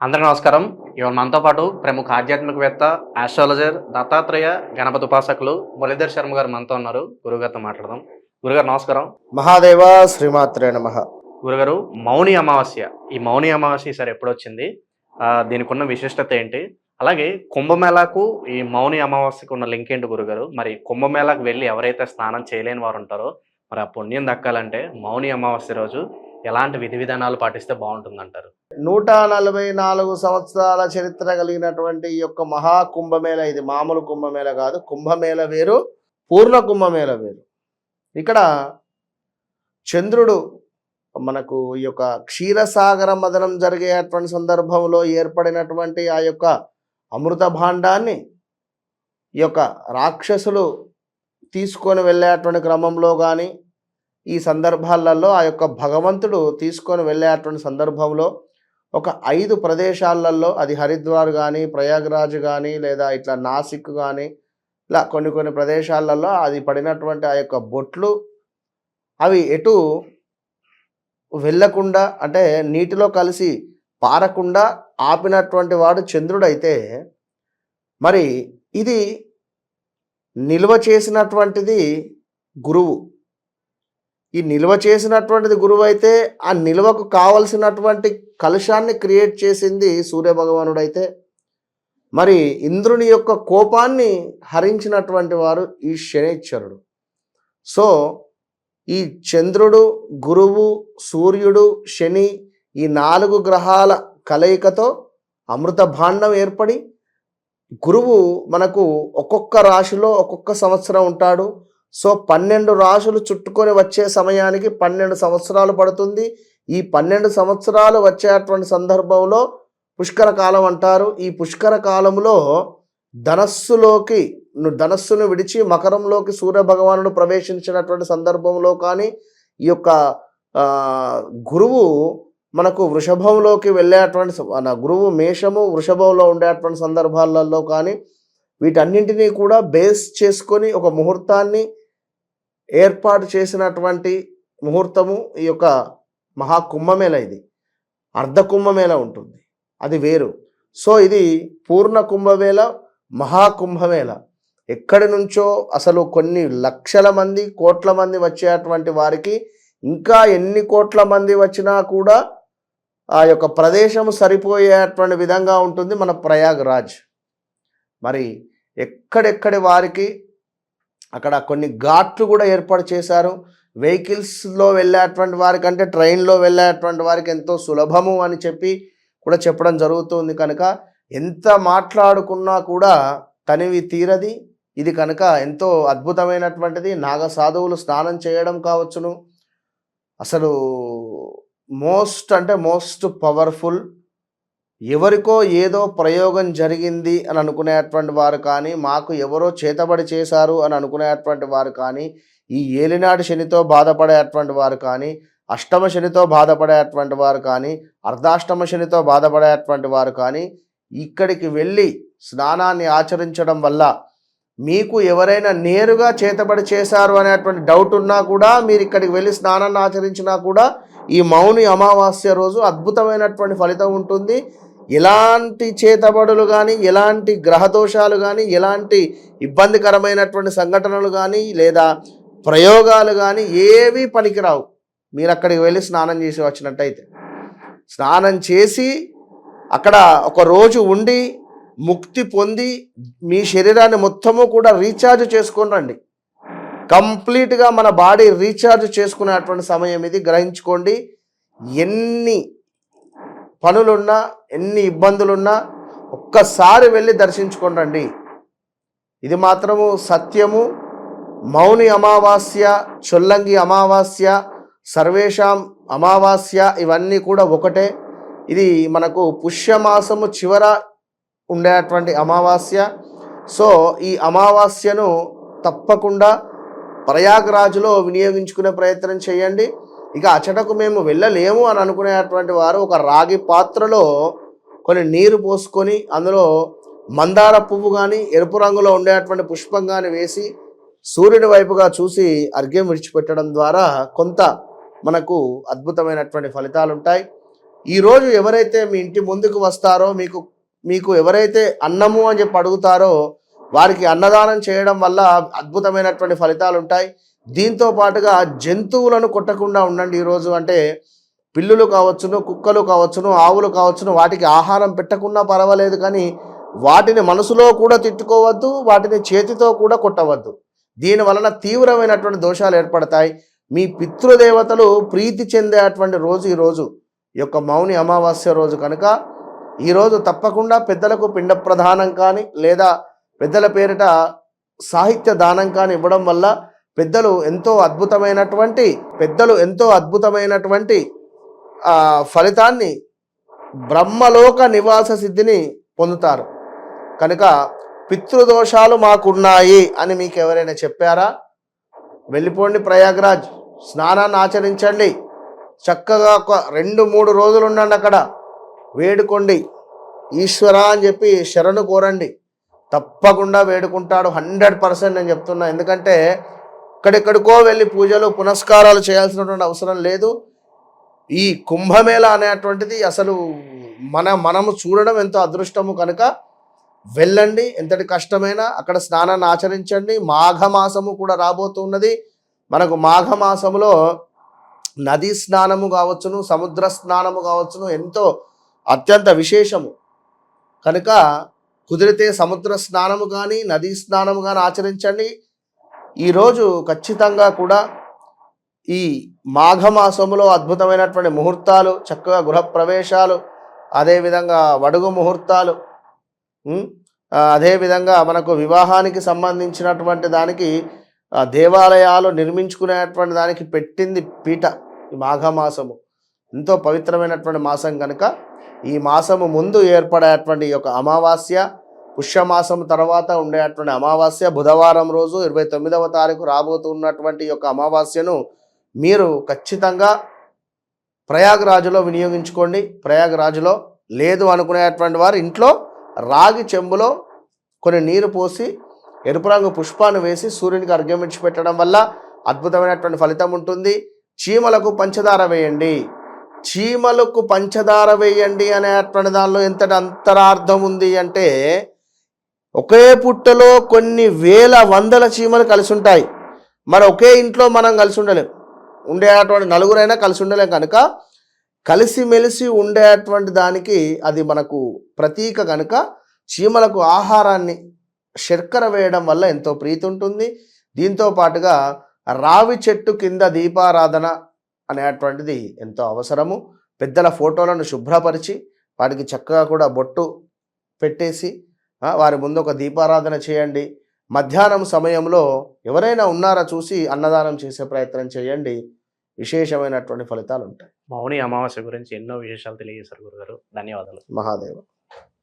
అందరికీ నమస్కారం. ఇవాళ మనతో పాటు ప్రముఖ ఆధ్యాత్మికవేత్త, ఆస్ట్రాలజర్, దత్తాత్రేయ గణపతి ఉపాసకులు మురళీధర్ శర్మ గారు మనతో ఉన్నారు. గురుగారితో మాట్లాడదాం. గురుగారు నమస్కారం. మహాదేవ శ్రీమాత్రే నమః. గురుగారు, మౌని అమావాస్య. ఈ మౌని అమావాస్య ఈసారి ఎప్పుడొచ్చింది? దీనికి ఉన్న విశిష్టత ఏంటి? అలాగే కుంభమేళాకు ఈ మౌని అమావాస్యకు ఉన్న లింక్ ఏంటి గురుగారు? మరి కుంభమేళాకు వెళ్ళి ఎవరైతే స్నానం చేయలేని వారు ఉంటారో మరి ఆ పుణ్యం దక్కాలంటే మౌని అమావాస్య రోజు ఎలాంటి విధి విధానాలు పాటిస్తే బాగుంటుందంటారు? 144 సంవత్సరాల చరిత్ర కలిగినటువంటి ఈ యొక్క మహా కుంభమేళ, ఇది మామూలు కుంభమేళ కాదు. కుంభమేళ వేరు, పూర్ణ కుంభమేళ వేరు. ఇక్కడ చంద్రుడు మనకు ఈ యొక్క క్షీరసాగర మదనం జరిగేటువంటి సందర్భంలో ఏర్పడినటువంటి ఆ యొక్క అమృత భాండాన్ని ఈ యొక్క రాక్షసులు తీసుకొని వెళ్ళేటువంటి క్రమంలో కానీ, ఈ సందర్భాలలో ఆ యొక్క భగవంతుడు తీసుకొని వెళ్ళేటువంటి సందర్భంలో ఒక 5 ప్రదేశాలలో, అది హరిద్వార్ కానీ, ప్రయాగ్రాజ్ కానీ, లేదా ఇట్లా నాసిక్ కానీ, ఇలా కొన్ని ప్రదేశాలలో అది పడినటువంటి ఆ యొక్క బొట్లు అవి ఎటు వెళ్ళకుండా, అంటే నీటిలో కలిసి పారకుండా ఆపినటువంటి వాడు చంద్రుడైతే, మరి ఇది నిల్వ చేసినటువంటిది గురువు. ఈ నిల్వ చేసినటువంటిది గురువు అయితే, ఆ నిల్వకు కావలసినటువంటి కలుషాన్ని క్రియేట్ చేసింది సూర్యభగవానుడైతే, మరి ఇంద్రుని యొక్క కోపాన్ని హరించినటువంటి వారు ఈ శనైశ్వరుడు. సో ఈ చంద్రుడు, గురువు, సూర్యుడు, శని, ఈ 4 గ్రహాల కలయికతో అమృత భాండం ఏర్పడి, గురువు మనకు ఒక్కొక్క రాశిలో ఒక్కొక్క సంవత్సరం ఉంటాడు. సో 12 రాశులు చుట్టుకొని వచ్చే సమయానికి 12 సంవత్సరాలు పడుతుంది. ఈ 12 సంవత్సరాలు వచ్చేటువంటి సందర్భంలో పుష్కర కాలం అంటారు. ఈ పుష్కర కాలంలో ధనస్సును విడిచి మకరంలోకి సూర్యభగవానుడు ప్రవేశించినటువంటి సందర్భంలో కానీ, ఈ యొక్క గురువు మనకు వృషభంలోకి వెళ్ళేటువంటి, గురువు మేషము వృషభంలో ఉండేటువంటి సందర్భాలలో కానీ, వీటన్నింటినీ కూడా బేస్ చేసుకొని ఒక ముహూర్తాన్ని ఏర్పాటు చేసినటువంటి ముహూర్తము ఈ యొక్క మహాకుంభమేళ. ఇది అర్ధ కుంభమేళ ఉంటుంది, అది వేరు. సో ఇది పూర్ణ కుంభమేళ, మహాకుంభమేళ. ఎక్కడి నుంచో అసలు కొన్ని లక్షల మంది, కోట్ల మంది వచ్చేటువంటి వారికి, ఇంకా ఎన్ని కోట్ల మంది వచ్చినా కూడా ఆ యొక్క ప్రదేశం సరిపోయేటువంటి విధంగా ఉంటుంది మన ప్రయాగ్రాజ్. మరి ఎక్కడెక్కడి వారికి అక్కడ కొన్ని ఘాట్లు కూడా ఏర్పాటు చేశారు. వెహికల్స్లో వెళ్ళేటువంటి వారికి, అంటే ట్రైన్లో వెళ్ళేటువంటి వారికి ఎంతో సులభము అని చెప్పి కూడా చెప్పడం జరుగుతుంది. కనుక ఎంత మాట్లాడుకున్నా కూడా తనివి తీరది. ఇది కనుక ఎంతో అద్భుతమైనటువంటిది. నాగసాధువులు స్నానం చేయడం కావచ్చును, అసలు మోస్ట్ పవర్ఫుల్. ఎవరికో ఏదో ప్రయోగం జరిగింది అని అనుకునేటువంటి వారు కానీ, మాకు ఎవరో చేతబడి చేశారు అని అనుకునేటువంటి వారు కానీ, ఈ ఏలినాటి శనితో బాధపడేటువంటి వారు కానీ, అష్టమ శనితో బాధపడేటువంటి వారు కానీ, అర్ధాష్టమ శనితో బాధపడేటువంటి వారు కానీ, ఇక్కడికి వెళ్ళి స్నానాన్ని ఆచరించడం వల్ల మీకు ఎవరైనా నేరుగా చేతబడి చేశారు అనేటువంటి డౌట్ ఉన్నా కూడా, మీరు ఇక్కడికి వెళ్ళి స్నానాన్ని ఆచరించినా కూడా ఈ మౌని అమావాస్య రోజు అద్భుతమైనటువంటి ఫలితం ఉంటుంది. ఎలాంటి చేతబడులు కానీ, ఎలాంటి గ్రహదోషాలు కానీ, ఎలాంటి ఇబ్బందికరమైనటువంటి సంఘటనలు కానీ, లేదా ప్రయోగాలు కానీ ఏవీ పనికిరావు. మీరు అక్కడికి వెళ్ళి స్నానం చేసి వచ్చినట్టయితే, స్నానం చేసి అక్కడ ఒక రోజు ఉండి ముక్తి పొంది మీ శరీరాన్ని మొత్తము కూడా రీఛార్జ్ చేసుకొని రండి. కంప్లీట్గా మన బాడీ రీఛార్జ్ చేసుకునేటువంటి సమయం ఇది, గ్రహించుకోండి. ఎన్ని పనులున్నా, ఎన్ని ఇబ్బందులున్నా ఒక్కసారి వెళ్ళి దర్శించుకొని రండి. ఇది మాత్రము సత్యము. మౌని అమావాస్య, చొల్లంగి అమావాస్య, సర్వేషాం అమావాస్య, ఇవన్నీ కూడా ఒకటే. ఇది మనకు పుష్యమాసము చివర ఉండేటువంటి అమావాస్య. సో ఈ అమావాస్యను తప్పకుండా ప్రయాగ్రాజ్లో వినియోగించుకునే ప్రయత్నం చేయండి. ఇక అచటకు మేము వెళ్ళలేము అని అనుకునేటువంటి వారు ఒక రాగి పాత్రలో కొన్ని నీరు పోసుకొని, అందులో మందార పువ్వు కానీ, ఎరుపు రంగులో ఉండేటువంటి పుష్పం కానీ వేసి సూర్యుడి వైపుగా చూసి అర్ఘ్యం విడిచిపెట్టడం ద్వారా కొంత మనకు అద్భుతమైనటువంటి ఫలితాలు ఉంటాయి. ఈరోజు ఎవరైతే మీ ఇంటి ముందుకు వస్తారో మీకు మీకు ఎవరైతే అన్నము అని చెప్పి అడుగుతారో వారికి అన్నదానం చేయడం వల్ల అద్భుతమైనటువంటి ఫలితాలు ఉంటాయి. దీంతో పాటుగా జంతువులను కొట్టకుండా ఉండండి. ఈరోజు అంటే పిల్లులు కావచ్చును, కుక్కలు కావచ్చును, ఆవులు కావచ్చును, వాటికి ఆహారం పెట్టకుండా పర్వాలేదు, కానీ వాటిని మనసులో కూడా తిట్టుకోవద్దు, వాటిని చేతితో కూడా కొట్టవద్దు. దీని వలన తీవ్రమైనటువంటి దోషాలు ఏర్పడతాయి. మీ పితృదేవతలు ప్రీతి చెందేటువంటి రోజు ఈరోజు, ఈ యొక్క మౌని అమావాస్య రోజు కనుక ఈరోజు తప్పకుండా పెద్దలకు పిండ ప్రదానం కానీ లేదా పెద్దల పేరిట సాహిత్య దానం కానీ ఇవ్వడం వల్ల పెద్దలు ఎంతో అద్భుతమైనటువంటి ఫలితాన్ని, బ్రహ్మలోక నివాస సిద్ధిని పొందుతారు. కనుక పితృదోషాలు మాకున్నాయి అని మీకు ఎవరైనా చెప్పారా? వెళ్ళిపోండి ప్రయాగ్రాజ్, స్నానాన్ని ఆచరించండి, చక్కగా ఒక 2-3 రోజులు ఉండండి, అక్కడ వేడుకోండి, ఈశ్వర అని చెప్పి శరణు కోరండి. తప్పకుండా వేడుకుంటాడు 100% నేను చెప్తున్నా. ఎందుకంటే ఎక్కడెక్కడికో వెళ్ళి పూజలు పునస్కారాలు చేయాల్సినటువంటి అవసరం లేదు. ఈ కుంభమేళ అనేటువంటిది అసలు మనము చూడడం ఎంతో అదృష్టము. కనుక వెళ్ళండి, ఎంతటి కష్టమైనా అక్కడ స్నానాన్ని ఆచరించండి. మాఘమాసము కూడా రాబోతున్నది. మనకు మాఘమాసములో నదీ స్నానము కావచ్చును, సముద్ర స్నానము కావచ్చును, ఎంతో అత్యంత విశేషము. కనుక కుదిరితే సముద్ర స్నానము కానీ నదీ స్నానము కానీ ఆచరించండి. ఈరోజు ఖచ్చితంగా కూడా ఈ మాఘమాసములో అద్భుతమైనటువంటి ముహూర్తాలు, చక్కగా గృహప్రవేశాలు, అదేవిధంగా వడుగు ముహూర్తాలు, అదేవిధంగా మనకు వివాహానికి సంబంధించినటువంటి దానికి దేవాలయాలు నిర్మించుకునేటువంటి దానికి పెట్టింది పీట ఈ మాఘమాసము. ఎంతో పవిత్రమైనటువంటి మాసం కనుక ఈ మాసము ముందు ఏర్పడేటువంటి ఈ యొక్క అమావాస్య, పుష్యమాసం తర్వాత ఉండేటువంటి అమావాస్య బుధవారం రోజు 29వ తారీఖు రాబోతున్నటువంటి ఈ యొక్క అమావాస్యను మీరు ఖచ్చితంగా ప్రయాగ్రాజ్లో వినియోగించుకోండి. ప్రయాగ్రాజ్లో లేదు అనుకునేటువంటి వారు ఇంట్లో రాగి చెంబులో కొన్ని నీరు పోసి ఎరుపు రంగు పుష్పాన్ని వేసి సూర్యునికి అర్ఘ్యం ఇచ్చి పెట్టడం వల్ల అద్భుతమైనటువంటి ఫలితం ఉంటుంది. చీమలకు పంచదార వేయండి. చీమలకు పంచదార వేయండి అనేటువంటి దానిలో ఎంతటి అంతరార్థం ఉంది అంటే, ఒకే పుట్టలో కొన్ని వేల వందల చీమలు కలిసి ఉంటాయి. మరి ఒకే ఇంట్లో మనం కలిసి ఉండలేం, ఉండేటువంటి నలుగురైనా కలిసి ఉండలేం. కనుక కలిసిమెలిసి ఉండేటువంటి దానికి అది మనకు ప్రతీక. కనుక చీమలకు ఆహారాన్ని శర్కర వేయడం వల్ల ఎంతో ప్రీతి ఉంటుంది. దీంతో పాటుగా రావి చెట్టు కింద దీపారాధన అనేటువంటిది ఎంతో అవసరము. పెద్దల ఫోటోలను శుభ్రపరిచి వాటికి చక్కగా కూడా బొట్టు పెట్టేసి వారి ముందు ఒక దీపారాధన చేయండి. మధ్యాహ్నం సమయంలో ఎవరైనా ఉన్నారా చూసి అన్నదానం చేసే ప్రయత్నం చేయండి. విశేషమైనటువంటి ఫలితాలు ఉంటాయి. మౌని అమావాస్య గురించి ఎన్నో విశేషాలు తెలియజేశారు గురుగారు. ధన్యవాదాలు. మహాదేవ.